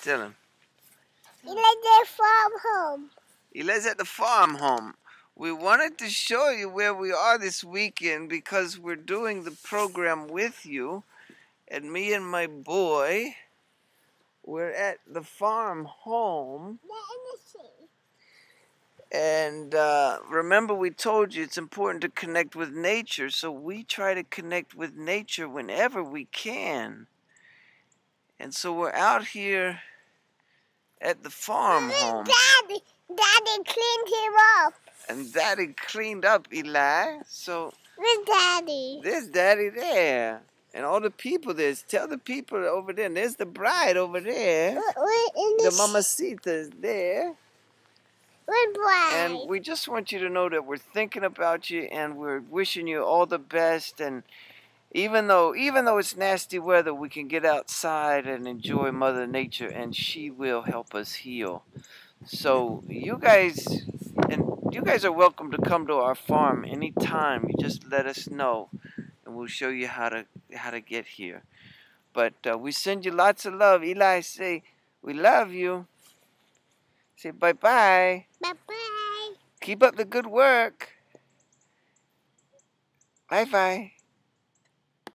Tell him. Eli's at farm home. Eli's at the farm home. We wanted to show you where we are this weekend because we're doing the program with you. And me and my boy, we're at the farm home. And remember, we told you it's important to connect with nature, so we try to connect with nature whenever we can. And so we're out here at the farm home. Daddy cleaned him up. And Daddy cleaned up Eli. So Where's Daddy? there's Daddy there. And all the people there. Tell the people over there. And there's the bride over there. The mamacita is there. What bride? And we just want you to know that we're thinking about you and we're wishing you all the best. And even though it's nasty weather, we can get outside and enjoy Mother Nature, and she will help us heal. So you guys are welcome to come to our farm anytime. You just let us know, and we'll show you how to get here. But we send you lots of love. Eli, say we love you. Say bye-bye. Bye-bye. Keep up the good work. Bye-bye.